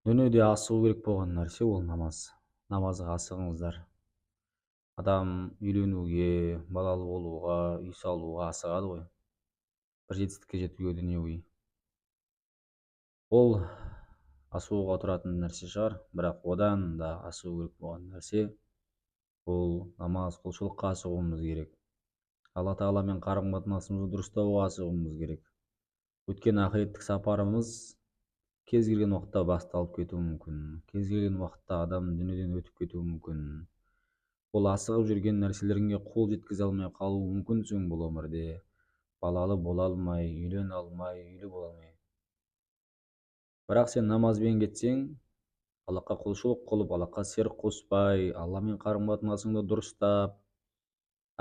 Дүниеде асығу керек болған нәрсе ол намаз. Намазға асығыңыздар. Адам үйленуге, балалы болуға, үй салуға асығады ғой. Бір жетістікке жетуге дүниеге. Ол асығуға тұратын нәрсе шығар, бірақ одан да асығу керек болған нәрсе ол намаз, құлшылыққа асығуымыз керек. Алла тағаламен қарым-қатынасымызды дұрыстауға асығуымыз керек. Өткен ақиреттік сапарымыз кез келген уақытта басталып кетуі мүмкін. Кез келген уақытта адам дүниеден өтіп кетуі мүмкін. Ол асығып жүрген нәрселеріңе қол жеткізе алмай қалуы мүмкінсің бұл өмірде. Балалы бола алмай, үйлене алмай, үйлі бола алмай. Бірақ сен намазбен кетсең, Аллаһқа құлшылық қылып, Аллаһқа серік қоспай, Алламен қарым-қатынасыңды дұрыстап,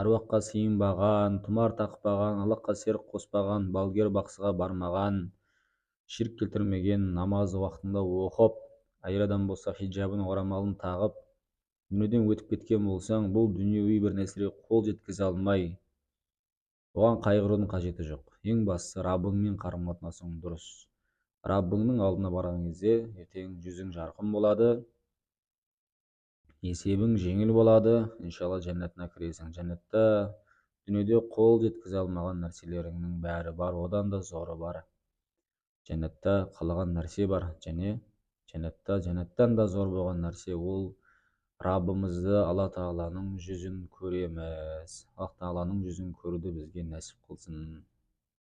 әруаққа сыйынбаған, тұмар тақпаған, Аллаһқа серік қоспаған, балгер бақсыға бармаған, ширк келтірмеген, намазы уақытында оқып, әйел адам болса хиджабын, орамалын тағып, дүниеден өтіп кеткен болсаң, бұл дүниеви бір нәрсеге қол жеткізе алмай, оған қайғырудың қажеті жоқ. Ең бастысы Раббыңмен қарым-қатынасың дұрыс. Раббыңның алдына барған кезде ертең жүзің жарқын болады, есебің жеңіл болады, иншалла жәннатына кіресің. Жәннатта дүниеде қол жеткізе алмаған нәрселеріңнің бәрі бар, одан да зоры бар. Жәннатта қалаған нәрсе бар, және жәннаттан да зор болған нәрсе ол Раббымызды, Алла тағаланың жүзін көреміз. Алла тағаланың жүзін көруді бізге нәсіп қылсын.